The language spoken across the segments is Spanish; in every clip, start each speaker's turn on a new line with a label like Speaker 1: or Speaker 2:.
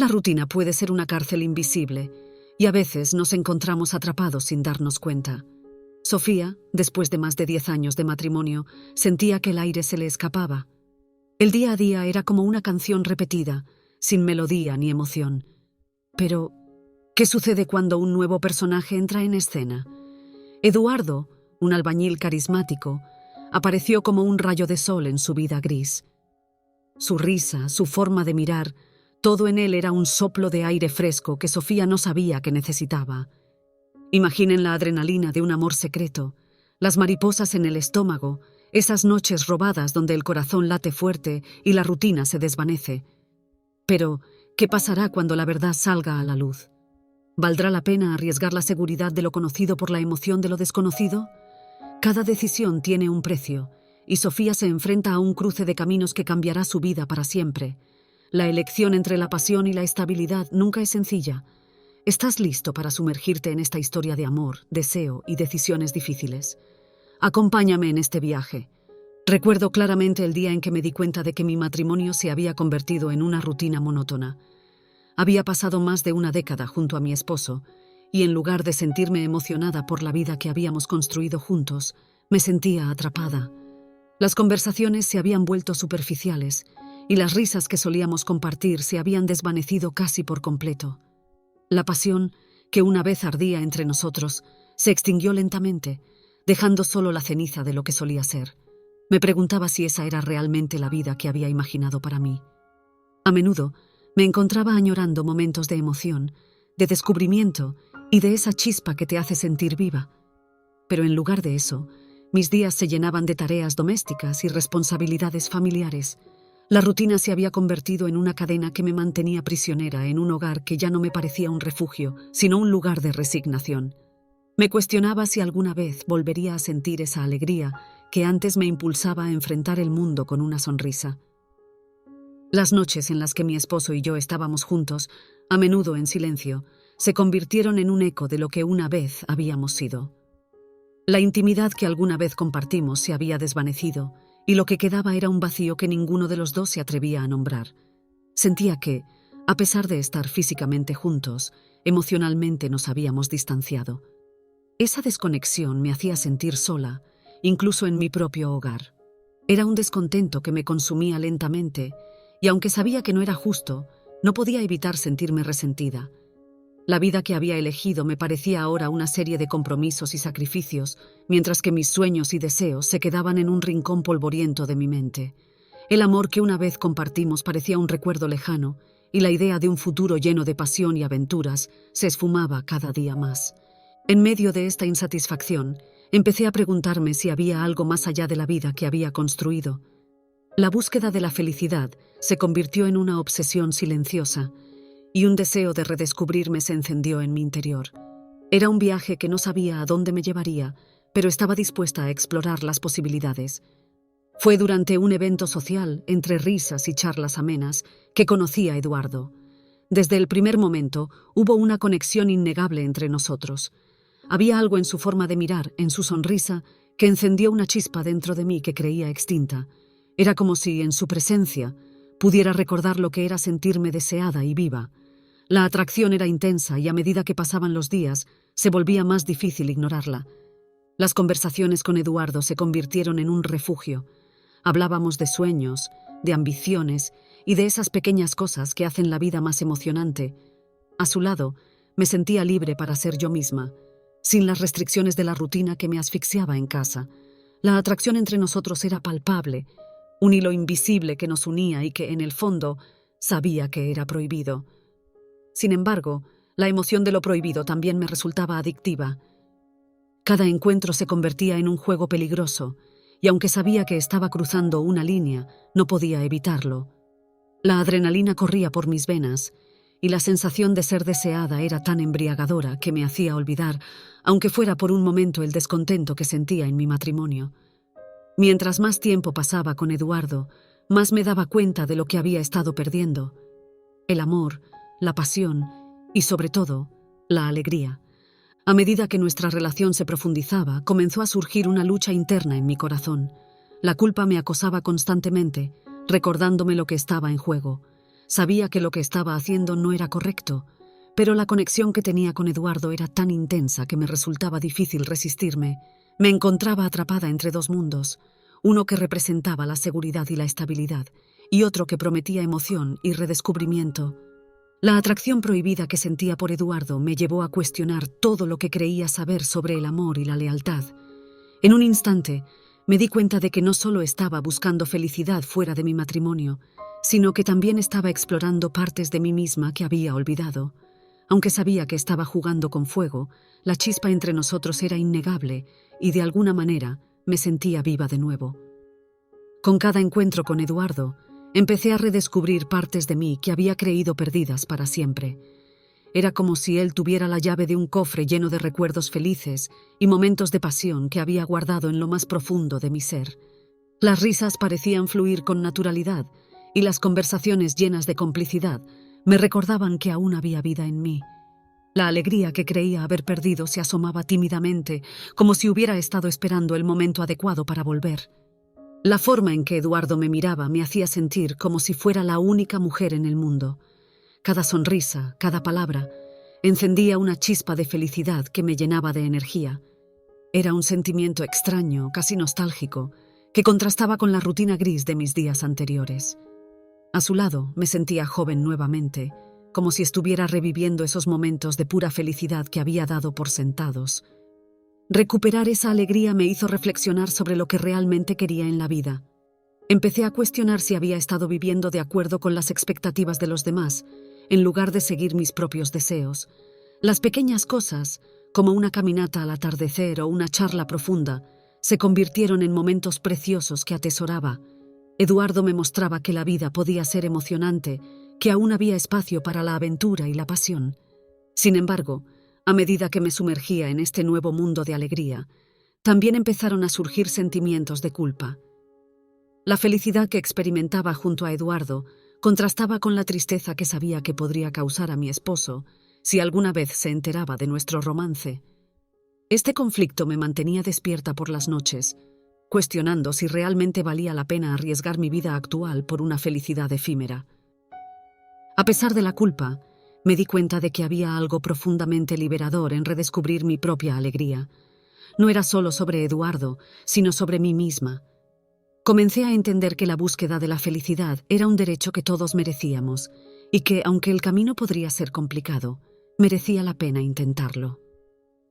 Speaker 1: La rutina puede ser una cárcel invisible y a veces nos encontramos atrapados sin darnos cuenta. Sofía, después de más de 10 años de matrimonio, sentía que el aire se le escapaba. El día a día era como una canción repetida, sin melodía ni emoción. Pero, ¿qué sucede cuando un nuevo personaje entra en escena? Eduardo, un albañil carismático, apareció como un rayo de sol en su vida gris. Su risa, su forma de mirar, todo en él era un soplo de aire fresco que Sofía no sabía que necesitaba. Imaginen la adrenalina de un amor secreto, las mariposas en el estómago, esas noches robadas donde el corazón late fuerte y la rutina se desvanece. Pero, ¿qué pasará cuando la verdad salga a la luz? ¿Valdrá la pena arriesgar la seguridad de lo conocido por la emoción de lo desconocido? Cada decisión tiene un precio, y Sofía se enfrenta a un cruce de caminos que cambiará su vida para siempre. La elección entre la pasión y la estabilidad nunca es sencilla. ¿Estás listo para sumergirte en esta historia de amor, deseo y decisiones difíciles? Acompáñame en este viaje. Recuerdo claramente el día en que me di cuenta de que mi matrimonio se había convertido en una rutina monótona. Había pasado más de una década junto a mi esposo, y en lugar de sentirme emocionada por la vida que habíamos construido juntos, me sentía atrapada. Las conversaciones se habían vuelto superficiales, y las risas que solíamos compartir se habían desvanecido casi por completo. La pasión, que una vez ardía entre nosotros, se extinguió lentamente, dejando solo la ceniza de lo que solía ser. Me preguntaba si esa era realmente la vida que había imaginado para mí. A menudo me encontraba añorando momentos de emoción, de descubrimiento y de esa chispa que te hace sentir viva. Pero en lugar de eso, mis días se llenaban de tareas domésticas y responsabilidades familiares. La rutina se había convertido en una cadena que me mantenía prisionera en un hogar que ya no me parecía un refugio, sino un lugar de resignación. Me cuestionaba si alguna vez volvería a sentir esa alegría que antes me impulsaba a enfrentar el mundo con una sonrisa. Las noches en las que mi esposo y yo estábamos juntos, a menudo en silencio, se convirtieron en un eco de lo que una vez habíamos sido. La intimidad que alguna vez compartimos se había desvanecido, y lo que quedaba era un vacío que ninguno de los dos se atrevía a nombrar. Sentía que, a pesar de estar físicamente juntos, emocionalmente nos habíamos distanciado. Esa desconexión me hacía sentir sola, incluso en mi propio hogar. Era un descontento que me consumía lentamente, y aunque sabía que no era justo, no podía evitar sentirme resentida. La vida que había elegido me parecía ahora una serie de compromisos y sacrificios, mientras que mis sueños y deseos se quedaban en un rincón polvoriento de mi mente. El amor que una vez compartimos parecía un recuerdo lejano, y la idea de un futuro lleno de pasión y aventuras se esfumaba cada día más. En medio de esta insatisfacción, empecé a preguntarme si había algo más allá de la vida que había construido. La búsqueda de la felicidad se convirtió en una obsesión silenciosa, y un deseo de redescubrirme se encendió en mi interior. Era un viaje que no sabía a dónde me llevaría, pero estaba dispuesta a explorar las posibilidades. Fue durante un evento social, entre risas y charlas amenas, que conocí a Eduardo. Desde el primer momento hubo una conexión innegable entre nosotros. Había algo en su forma de mirar, en su sonrisa, que encendió una chispa dentro de mí que creía extinta. Era como si, en su presencia, pudiera recordar lo que era sentirme deseada y viva. La atracción era intensa y a medida que pasaban los días, se volvía más difícil ignorarla. Las conversaciones con Eduardo se convirtieron en un refugio. Hablábamos de sueños, de ambiciones y de esas pequeñas cosas que hacen la vida más emocionante. A su lado, me sentía libre para ser yo misma, sin las restricciones de la rutina que me asfixiaba en casa. La atracción entre nosotros era palpable, un hilo invisible que nos unía y que, en el fondo, sabía que era prohibido. Sin embargo, la emoción de lo prohibido también me resultaba adictiva. Cada encuentro se convertía en un juego peligroso, y aunque sabía que estaba cruzando una línea, no podía evitarlo. La adrenalina corría por mis venas, y la sensación de ser deseada era tan embriagadora que me hacía olvidar, aunque fuera por un momento, el descontento que sentía en mi matrimonio. Mientras más tiempo pasaba con Eduardo, más me daba cuenta de lo que había estado perdiendo. El amor, la pasión y, sobre todo, la alegría. A medida que nuestra relación se profundizaba, comenzó a surgir una lucha interna en mi corazón. La culpa me acosaba constantemente, recordándome lo que estaba en juego. Sabía que lo que estaba haciendo no era correcto, pero la conexión que tenía con Eduardo era tan intensa que me resultaba difícil resistirme. Me encontraba atrapada entre dos mundos, uno que representaba la seguridad y la estabilidad, y otro que prometía emoción y redescubrimiento. La atracción prohibida que sentía por Eduardo me llevó a cuestionar todo lo que creía saber sobre el amor y la lealtad. En un instante, me di cuenta de que no solo estaba buscando felicidad fuera de mi matrimonio, sino que también estaba explorando partes de mí misma que había olvidado. Aunque sabía que estaba jugando con fuego, la chispa entre nosotros era innegable y de alguna manera me sentía viva de nuevo. Con cada encuentro con Eduardo, empecé a redescubrir partes de mí que había creído perdidas para siempre. Era como si él tuviera la llave de un cofre lleno de recuerdos felices y momentos de pasión que había guardado en lo más profundo de mi ser. Las risas parecían fluir con naturalidad y las conversaciones llenas de complicidad me recordaban que aún había vida en mí. La alegría que creía haber perdido se asomaba tímidamente, como si hubiera estado esperando el momento adecuado para volver. La forma en que Eduardo me miraba me hacía sentir como si fuera la única mujer en el mundo. Cada sonrisa, cada palabra, encendía una chispa de felicidad que me llenaba de energía. Era un sentimiento extraño, casi nostálgico, que contrastaba con la rutina gris de mis días anteriores. A su lado me sentía joven nuevamente, como si estuviera reviviendo esos momentos de pura felicidad que había dado por sentados. Recuperar esa alegría me hizo reflexionar sobre lo que realmente quería en la vida. Empecé a cuestionar si había estado viviendo de acuerdo con las expectativas de los demás, en lugar de seguir mis propios deseos. Las pequeñas cosas, como una caminata al atardecer o una charla profunda, se convirtieron en momentos preciosos que atesoraba. Eduardo me mostraba que la vida podía ser emocionante, que aún había espacio para la aventura y la pasión. Sin embargo, a medida que me sumergía en este nuevo mundo de alegría, también empezaron a surgir sentimientos de culpa. La felicidad que experimentaba junto a Eduardo contrastaba con la tristeza que sabía que podría causar a mi esposo si alguna vez se enteraba de nuestro romance. Este conflicto me mantenía despierta por las noches, cuestionando si realmente valía la pena arriesgar mi vida actual por una felicidad efímera. A pesar de la culpa, me di cuenta de que había algo profundamente liberador en redescubrir mi propia alegría. No era solo sobre Eduardo, sino sobre mí misma. Comencé a entender que la búsqueda de la felicidad era un derecho que todos merecíamos y que, aunque el camino podría ser complicado, merecía la pena intentarlo.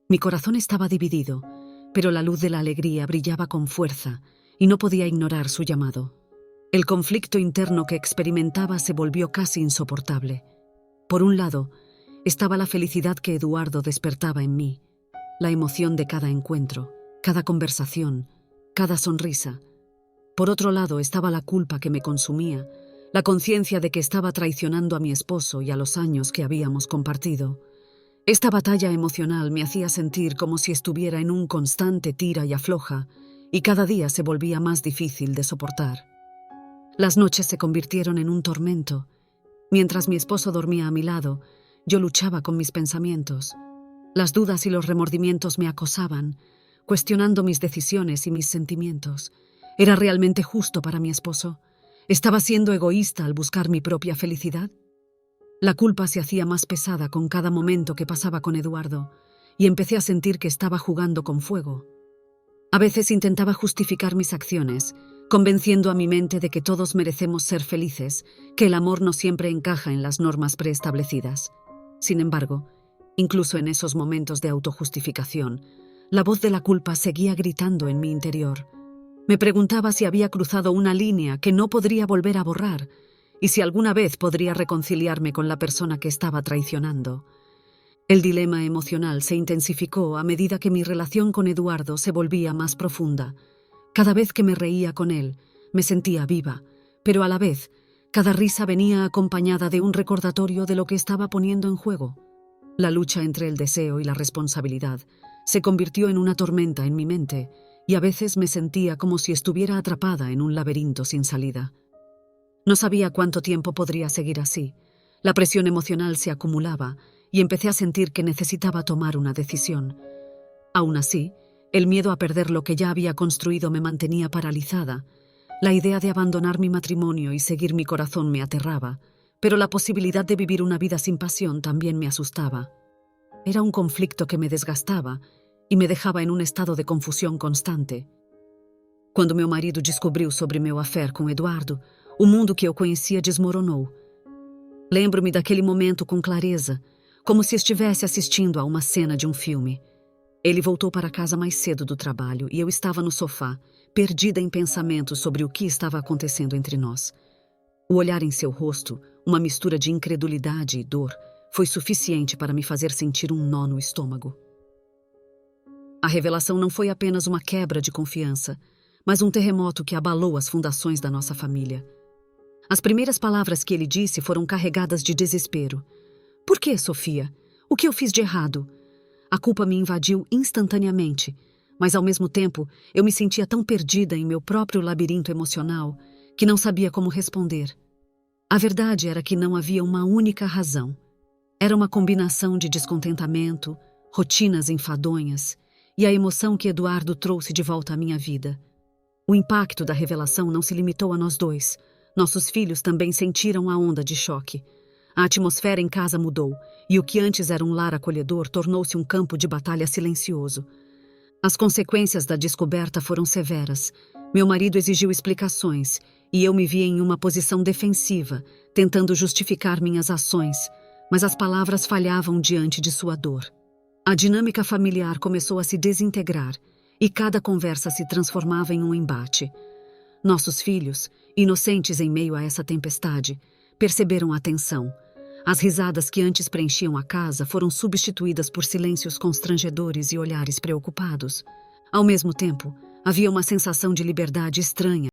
Speaker 1: Mi corazón estaba dividido, pero la luz de la alegría brillaba con fuerza y no podía ignorar su llamado. El conflicto interno que experimentaba se volvió casi insoportable. Por un lado, estaba la felicidad que Eduardo despertaba en mí, la emoción de cada encuentro, cada conversación, cada sonrisa. Por otro lado estaba la culpa que me consumía, la conciencia de que estaba traicionando a mi esposo y a los años que habíamos compartido. Esta batalla emocional me hacía sentir como si estuviera en un constante tira y afloja, y cada día se volvía más difícil de soportar. Las noches se convirtieron en un tormento. Mientras mi esposo dormía a mi lado, yo luchaba con mis pensamientos. Las dudas y los remordimientos me acosaban, cuestionando mis decisiones y mis sentimientos. ¿Era realmente justo para mi esposo? ¿Estaba siendo egoísta al buscar mi propia felicidad? La culpa se hacía más pesada con cada momento que pasaba con Eduardo, y empecé a sentir que estaba jugando con fuego. A veces intentaba justificar mis acciones, convenciendo a mi mente de que todos merecemos ser felices, que el amor no siempre encaja en las normas preestablecidas. Sin embargo, incluso en esos momentos de autojustificación, la voz de la culpa seguía gritando en mi interior. Me preguntaba si había cruzado una línea que no podría volver a borrar y si alguna vez podría reconciliarme con la persona que estaba traicionando. El dilema emocional se intensificó a medida que mi relación con Eduardo se volvía más profunda. Cada vez que me reía con él, me sentía viva, pero a la vez, cada risa venía acompañada de un recordatorio de lo que estaba poniendo en juego. La lucha entre el deseo y la responsabilidad se convirtió en una tormenta en mi mente, y a veces me sentía como si estuviera atrapada en un laberinto sin salida. No sabía cuánto tiempo podría seguir así. La presión emocional se acumulaba y empecé a sentir que necesitaba tomar una decisión. Aún así, el miedo a perder lo que ya había construido me mantenía paralizada. La idea de abandonar mi matrimonio y seguir mi corazón me aterraba, pero la posibilidad de vivir una vida sin pasión también me asustaba. Era un conflicto que me desgastava e me deixava em um estado de confusão constante. Quando meu marido descobriu sobre meu affair com Eduardo, o mundo que eu conhecia desmoronou. Lembro-me daquele momento com clareza, como se estivesse assistindo a uma cena de um filme. Ele voltou para casa mais cedo do trabalho e eu estava no sofá, perdida em pensamentos sobre o que estava acontecendo entre nós. O olhar em seu rosto, uma mistura de incredulidade e dor, foi suficiente para me fazer sentir um nó no estômago. A revelação não foi apenas uma quebra de confiança, mas um terremoto que abalou as fundações da nossa família. As primeiras palavras que ele disse foram carregadas de desespero. Por que, Sofia? O que eu fiz de errado? A culpa me invadiu instantaneamente, mas ao mesmo tempo eu me sentia tão perdida em meu próprio labirinto emocional que não sabia como responder. A verdade era que não havia uma única razão. Era uma combinação de descontentamento, rotinas enfadonhas e a emoção que Eduardo trouxe de volta à minha vida. O impacto da revelação não se limitou a nós dois. Nossos filhos também sentiram a onda de choque. A atmosfera em casa mudou, e o que antes era um lar acolhedor tornou-se um campo de batalha silencioso. As consequências da descoberta foram severas. Meu marido exigiu explicações, e eu me vi em uma posição defensiva, tentando justificar minhas ações, mas as palavras falhavam diante de sua dor. A dinâmica familiar começou a se desintegrar, e cada conversa se transformava em um embate. Nossos filhos, inocentes em meio a essa tempestade, perceberam a tensão. As risadas que antes preenchiam a casa foram substituídas por silêncios constrangedores e olhares preocupados. Ao mesmo tempo, havia uma sensação de liberdade estranha